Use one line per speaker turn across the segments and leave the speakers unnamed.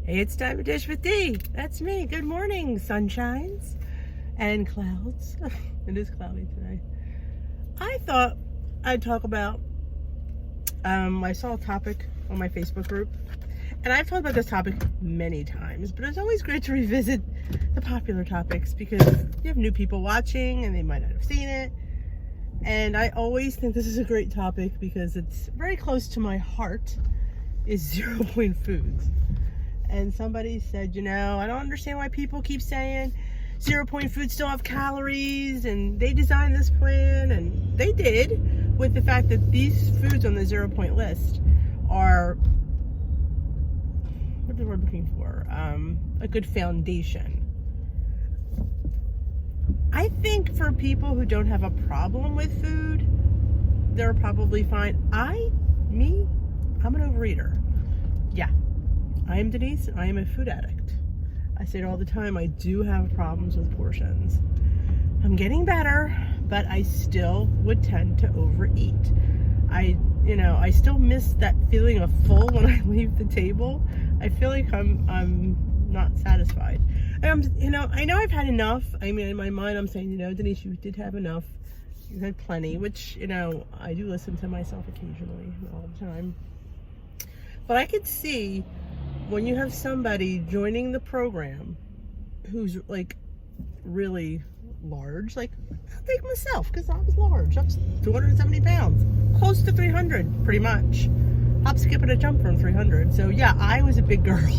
Hey, it's time to dish with D. That's me. Good morning, sunshines and clouds. It is cloudy today. I thought I'd talk about, I saw a topic on my Facebook group, and I've talked about this topic many times, but it's always great to revisit the popular topics because you have new people watching and they might not have seen it. And I always think this is a great topic because it's very close to my heart, is 0 point foods. And somebody said, I don't understand why people keep saying 0 point foods still have calories, and they designed this plan, and they did, with the fact that these foods on the 0 point list are, what's the word I'm looking for? A good foundation. I think for people who don't have a problem with food, they're probably fine. I'm an overeater. Yeah. I am Denise, and I am a food addict. I say it all the time, I do have problems with portions. I'm getting better, but I still would tend to overeat. I still miss that feeling of full when I leave the table. I feel like I'm not satisfied. I know I've had enough. I mean, in my mind, I'm saying, Denise, you did have enough. You had plenty, which, I do listen to myself occasionally, all the time. But I could see when you have somebody joining the program who's like really large, like I'll take myself because I was large. I was 270 pounds, close to 300, pretty much. Hop, skip, and a jump from 300. So yeah, I was a big girl.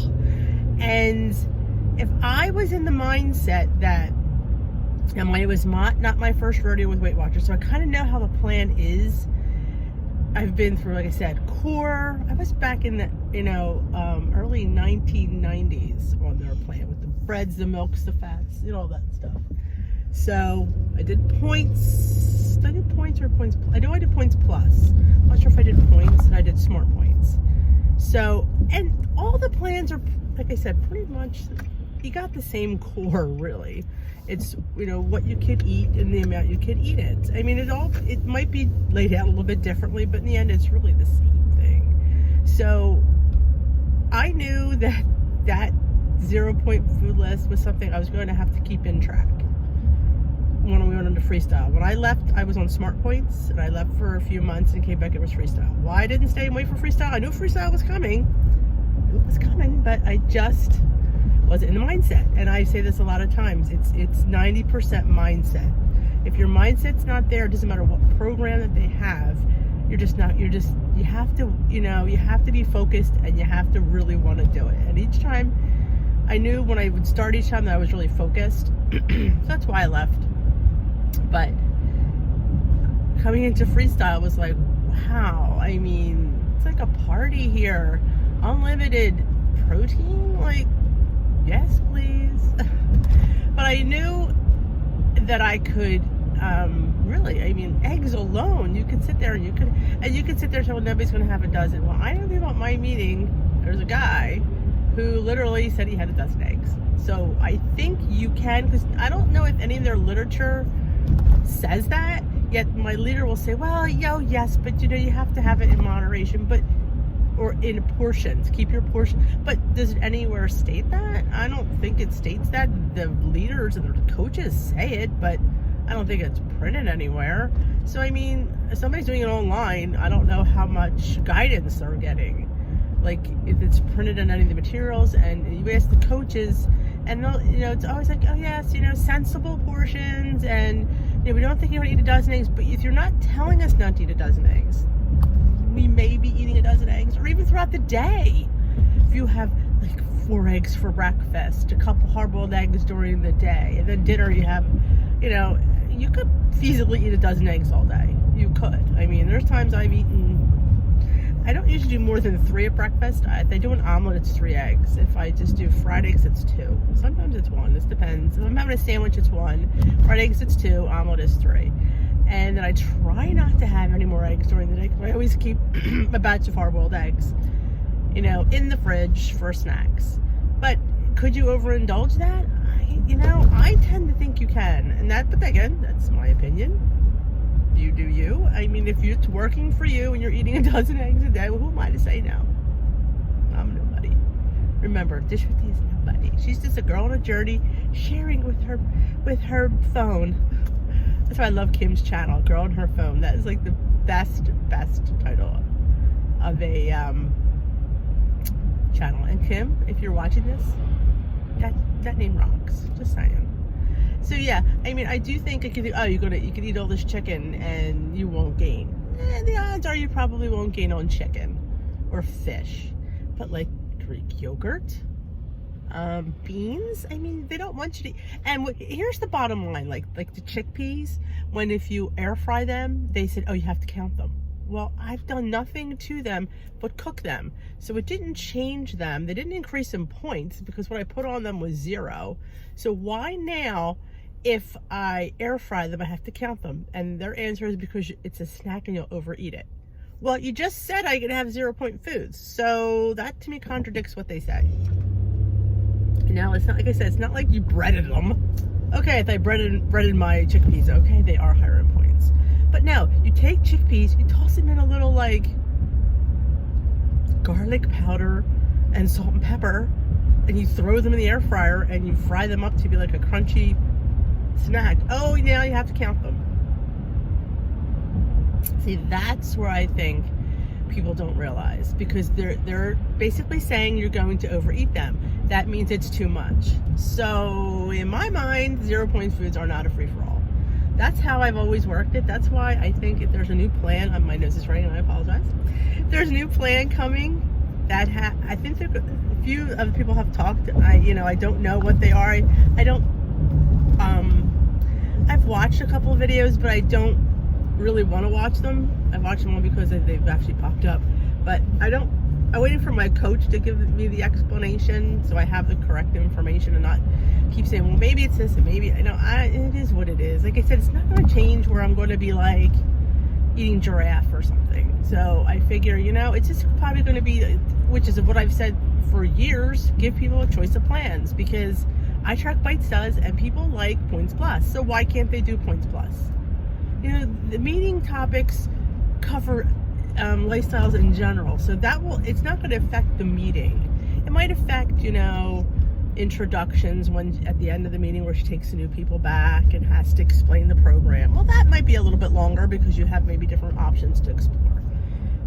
And if I was in the mindset that, and it was not my first rodeo with Weight Watchers, so I kind of know how the plan is. I've been through, like I said, core. I was back in the, early 1990s on their plan with the breads, the milks, the fats, all that stuff. So I did points. Did I do points or points? I know I did points plus. I'm not sure if I did points, and I did smart points. So, and all the plans are, like I said, pretty much, you got the same core, really. It's, what you could eat and the amount you could eat it. I mean, it might be laid out a little bit differently, but in the end, it's really the same thing. So I knew that 0 point food list was something I was going to have to keep in track when we went into Freestyle. When I left, I was on Smart Points, and I left for a few months and came back, it was Freestyle. Why I didn't stay and wait for Freestyle? I knew Freestyle was coming. But I just wasn't in the mindset. And I say this a lot of times, it's 90% mindset. If your mindset's not there, it doesn't matter what program that they have, you have to be focused, and you have to really want to do it. And each time, I knew when I would start each time that I was really focused. So that's why I left. But coming into Freestyle was like, wow, I mean, it's like a party here. Unlimited protein, like, yes, please. But I knew that I could, eggs alone, you could sit there and you could sit there and tell nobody's going to have a dozen. Well, I know about my meeting, there's a guy who literally said he had a dozen eggs. So I think you can, because I don't know if any of their literature says that, yet my leader will say, well, yes, but you have to have it in moderation, or in portions, keep your portion. But does it anywhere state that? I don't think it states that. The leaders and the coaches say it, but I don't think it's printed anywhere. So I mean, if somebody's doing it online, I don't know how much guidance they're getting. Like if it's printed in any of the materials, and you ask the coaches, and they'll, it's always like, oh yes, sensible portions, and we don't think you want to eat a dozen eggs. But if you're not telling us not to eat a dozen eggs, we may be eating a dozen eggs, or even throughout the day. If you have like 4 eggs for breakfast, a couple hard-boiled eggs during the day, and then dinner you have, you could feasibly eat a dozen eggs all day. You could. I mean, there's times I've eaten, I don't usually do more than 3 at breakfast. If I do an omelet, it's 3 eggs. If I just do fried eggs, it's 2. Sometimes it's 1. This depends. If I'm having a sandwich, it's 1. Fried eggs, it's 2. Omelet is 3. And then I try not to have any more eggs during the day, because I always keep a batch of hard-boiled eggs, in the fridge for snacks. But could you overindulge that? I tend to think you can. But again, that's my opinion. You do you. I mean, if it's working for you and you're eating a dozen eggs a day, well, who am I to say no? I'm nobody. remember, Dish with Tea is nobody. She's just a girl on a journey, sharing with her phone. That's why I love Kim's channel, Girl on Her Phone. That is like the best title of a channel. And Kim, if you're watching this, that name rocks. Just saying. So yeah, I mean, I do think you could eat all this chicken and you won't gain. The odds are you probably won't gain on chicken or fish, but like Greek yogurt, beans. I mean, they don't want you to. And here's the bottom line: like the chickpeas, when if you air fry them, they said, oh, you have to count them. Well, I've done nothing to them but cook them, so it didn't change them. They didn't increase in points because what I put on them was 0. So why now, if I air fry them, I have to count them? And their answer is because it's a snack and you'll overeat it. Well, you just said I could have 0-point foods, so that to me contradicts what they say. Now, it's not like I said, it's not like you breaded them. Okay, if I breaded my chickpeas, okay, they are higher in points. But no, you take chickpeas, you toss them in a little like garlic powder and salt and pepper, and you throw them in the air fryer and you fry them up to be like a crunchy snack. Oh, now you have to count them. See, that's where I think people don't realize, because they're basically saying you're going to overeat them. That means it's too much. So in my mind, 0-point foods are not a free-for-all. That's how I've always worked it. That's why I think if there's a new plan, my nose is running and I apologize. If there's a new plan coming, that I think a few other people have talked. I don't know what they are. I've watched a couple of videos, but I don't really want to watch them. I watch them all because they've actually popped up, but I'm waiting for my coach to give me the explanation so I have the correct information and not keep saying, well, maybe it's this and maybe, it is what it is. Like I said, it's not going to change where I'm going to be like eating giraffe or something. So I figure, it's just probably going to be, which is what I've said for years, give people a choice of plans, because I track Bite Size and people like Points Plus. So why can't they do Points Plus? The meeting topics cover lifestyles in general, so it's not going to affect the meeting. It might affect, introductions when at the end of the meeting where she takes the new people back and has to explain the program. Well, that might be a little bit longer because you have maybe different options to explore.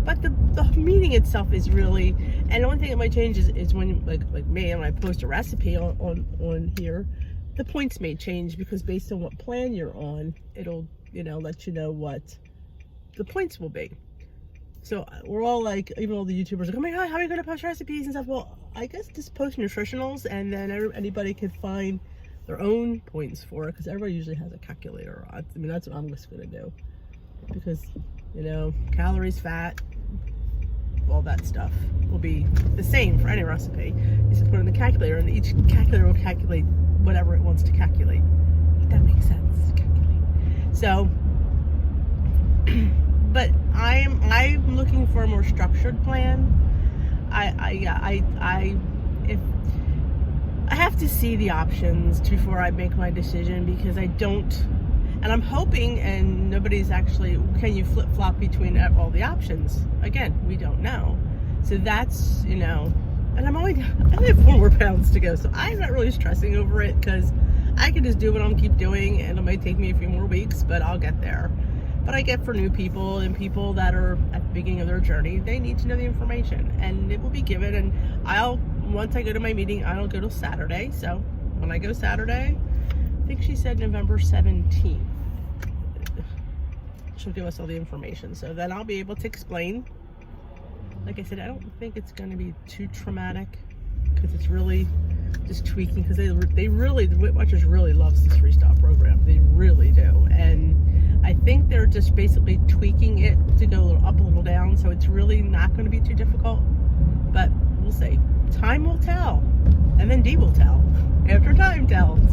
But the meeting itself is really, and the only thing that might change is when, like me, when I post a recipe on here, the points may change because based on what plan you're on, it'll let you know what the points will be. So we're all like, even all the YouTubers are like, oh my god, how are you going to post recipes and stuff? Well, I guess just post nutritionals, and then anybody can find their own points for it, because everybody usually has a calculator. That's what I'm just going to do, because calories, fat, all that stuff will be the same for any recipe. You just put it in the calculator, and each calculator will calculate whatever it wants to calculate. If that makes sense. So, but I'm looking for a more structured plan. I have to see the options before I make my decision, because I don't, and I'm hoping, and nobody's actually, can you flip-flop between all the options? Again, we don't know. So that's, and I only have 4 more pounds to go, so I'm not really stressing over it, because I can just do what I'm keep doing, and it might take me a few more weeks, but I'll get there. But I get for new people and people that are at the beginning of their journey, they need to know the information, and it will be given. And once I go to my meeting, I don't go till Saturday. So when I go Saturday, I think she said November 17th, she'll give us all the information. So then I'll be able to explain. Like I said, I don't think it's going to be too traumatic, because it's really just tweaking, because the Weight Watchers really loves this Freestyle program. They really do. And I think they're just basically tweaking it to go a little up, a little down, so it's really not going to be too difficult. But we'll see. Time will tell, and then D will tell after time tells.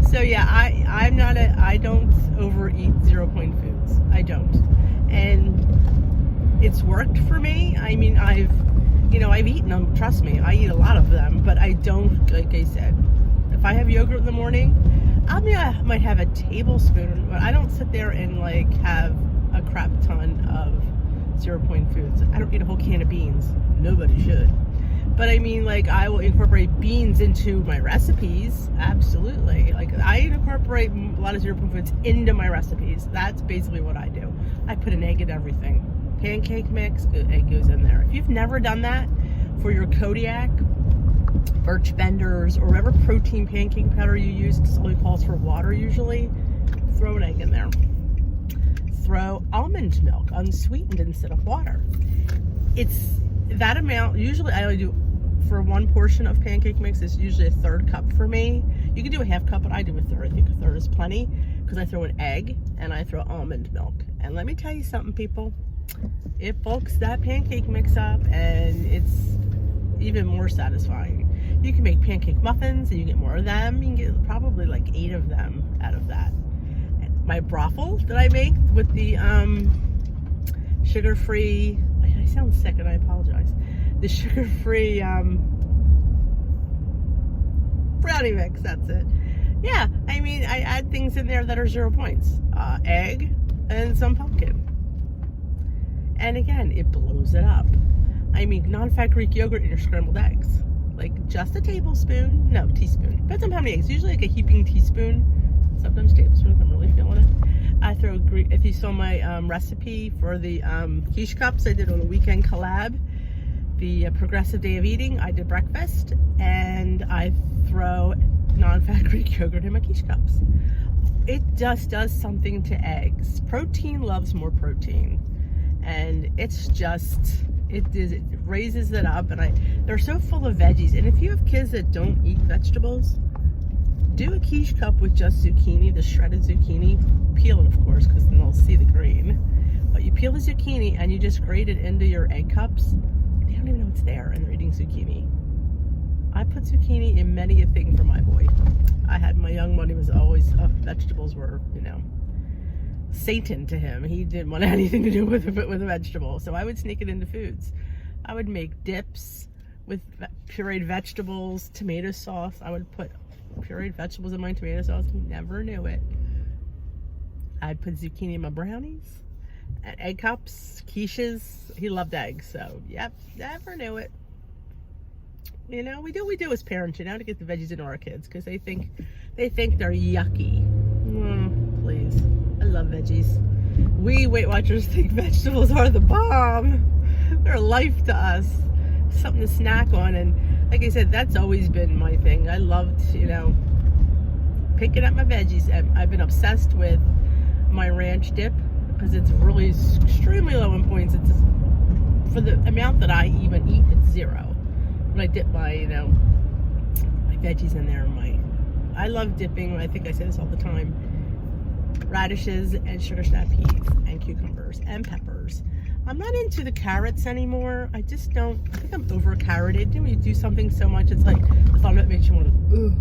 So yeah, I don't overeat 0-point foods. I don't, and it's worked for me. I mean, I've eaten them. Trust me, I eat a lot of them, but I don't, like I said, if I have yogurt in the morning, I might have a tablespoon, but I don't sit there and like have a crap ton of 0-point foods. I don't eat a whole can of beans. Nobody should. But I mean, like, I will incorporate beans into my recipes. Absolutely. Like, I incorporate a lot of 0 point foods into my recipes. That's basically what I do. I put an egg in everything. Pancake mix, egg goes in there. If you've never done that for your Kodiak, birch benders, or whatever protein pancake powder you use, it only calls for water usually, throw an egg in there. Throw almond milk, unsweetened instead of water. It's that amount. Usually I only do, for one portion of pancake mix, it's usually a 1/3 cup for me. You can do a 1/2 cup, but I do a 1/3. I think a 1/3 is plenty, because I throw an egg and I throw almond milk. And let me tell you something, people, it bulks that pancake mix up, and it's even more satisfying. You can make pancake muffins and you get more of them. You can get probably like 8 of them out of that. And my brothel that I make with the sugar-free, I sound sick and I apologize, the sugar-free brownie mix, that's it. Yeah, I mean, I add things in there that are 0 points. Egg and some pumpkin. And again, it blows it up. I mean, non-fat Greek yogurt in your scrambled eggs. Like, just a tablespoon, no, teaspoon. Depends on how many eggs. Usually like a heaping teaspoon, sometimes tablespoon if I'm really feeling it. I throw, if you saw my recipe for the quiche cups I did on a weekend collab, the progressive day of eating, I did breakfast, and I throw non-fat Greek yogurt in my quiche cups. It just does something to eggs. Protein loves more protein. And it's just, it raises it up, and they're so full of veggies. And if you have kids that don't eat vegetables, do a quiche cup with just zucchini, the shredded zucchini. Peel it, of course, because then they'll see the green. But you peel the zucchini and you just grate it into your egg cups. They don't even know it's there, and they're eating zucchini. I put zucchini in many a thing for my boy. I had my young one, he was always, vegetables were, you know, Satan to him. He didn't want anything to do with a vegetable. So I would sneak it into foods. I would make dips with pureed vegetables, tomato sauce. I would put pureed vegetables in my tomato sauce. He never knew it. I'd put zucchini in my brownies, egg cups, quiches. He loved eggs, so yep, never knew it. You know, we do what we do as parents, you know, to get the veggies into our kids, because they think they're yucky. Please, I love veggies. We Weight Watchers think vegetables are the bomb. They're life to us, something to snack on. And like I said, that's always been my thing. I loved, you know, picking up my veggies, and I've been obsessed with my ranch dip, because it's really extremely low in points. It's for the amount that I even eat, it's 0. When I dip my, you know, my veggies in there, I love dipping, I think I say this all the time, radishes and sugar snap peas and cucumbers and peppers. I'm not into the carrots anymore. I just don't, I think I'm over carroted. When you do something so much, it's like, the thought of it makes you want to, ugh.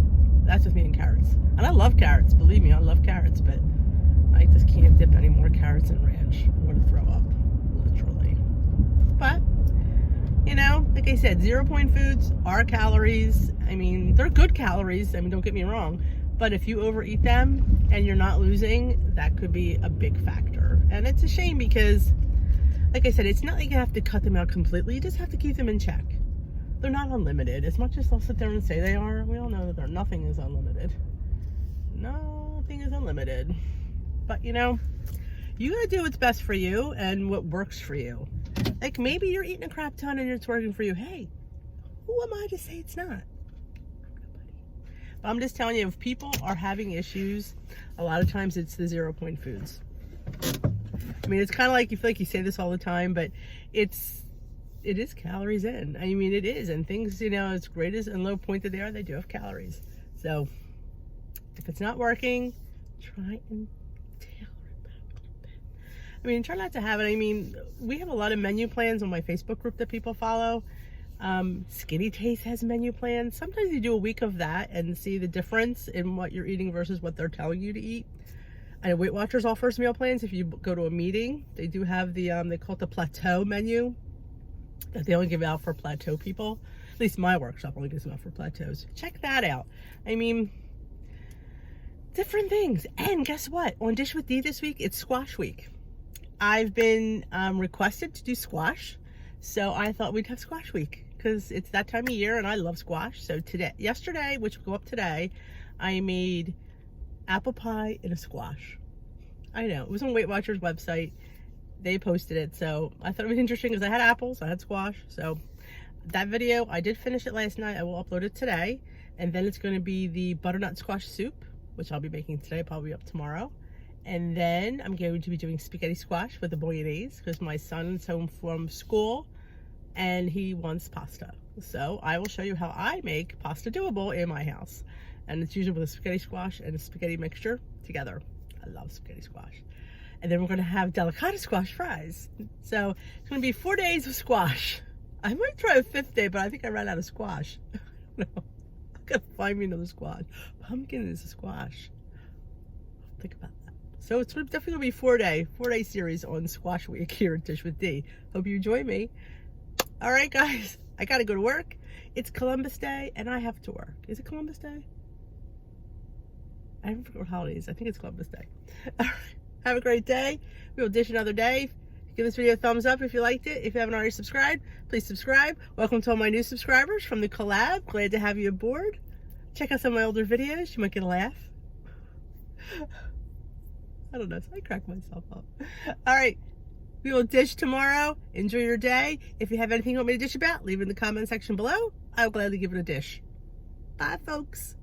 That's with me and carrots. And I love carrots, believe me, I love carrots, but I just can't dip any more carrots in ranch. I'm going to throw up, literally. But, you know, like I said, 0 point foods are calories. I mean, they're good calories. I mean, don't get me wrong. But if you overeat them and you're not losing, that could be a big factor. And it's a shame because, like I said, it's not like you have to cut them out completely. You just have to keep them in check. They're not unlimited. As much as they'll sit there and say they are, we all know that nothing is unlimited. Nothing is unlimited. But, you know, you gotta do what's best for you and what works for you. Like, maybe you're eating a crap ton and it's working for you. Hey, who am I to say it's not? But I'm just telling you, if people are having issues, a lot of times it's the 0 point foods. I mean, it's kind of like, you feel like you say this all the time, but it is calories in. I mean, it is. And things, you know, as great as and low point that they do have calories. So if it's not working, try and tailor it back a little bit. I mean, try not to have it. I mean, we have a lot of menu plans on my Facebook group that people follow. Skinny Taste has menu plans. Sometimes you do a week of that and see the difference in what you're eating versus what they're telling you to eat. I know Weight Watchers offers meal plans. If you go to a meeting, they do have the, they call it the plateau menu that they only give out for plateau people. At least my workshop only gives them out for plateaus. Check that out. I mean, different things. And guess what? On Dish with D this week, it's squash week. I've been requested to do squash. So I thought we'd have squash week. because it's that time of year and I love squash. So yesterday, which will go up today, I made apple pie in a squash. I know, it was on Weight Watchers website. They posted it, so I thought it was interesting because I had apples, I had squash. So that video, I did finish it last night. I will upload it today. And then it's going to be the butternut squash soup, which I'll be making today, probably up tomorrow. And then I'm going to be doing spaghetti squash with the bolognese because my son's home from school and he wants pasta. So I will show you how I make pasta doable in my house. And it's usually with a spaghetti squash and a spaghetti mixture together. I love spaghetti squash. And then we're going to have delicata squash fries. So it's going to be 4 days of squash. I might try a 5th day, but I think I ran out of squash. No, I gotta find me another squash. Pumpkin is a squash. Think about that. So it's definitely gonna be 4-day series on Squash Week here at Dish with D. Hope you join me. All right, guys, I gotta go to work. It's Columbus Day, and I have to work. Is it Columbus Day? I haven't forgotten what holiday it is. I think it's Columbus Day. All right, have a great day. We will dish another day. Give this video a thumbs up if you liked it. If you haven't already subscribed, please subscribe. Welcome to all my new subscribers from the collab. Glad to have you aboard. Check out some of my older videos. You might get a laugh. I don't know. So I crack myself up. All right. We will dish tomorrow. Enjoy your day. If you have anything you want me to dish about, leave it in the comment section below. I will gladly give it a dish. Bye, folks.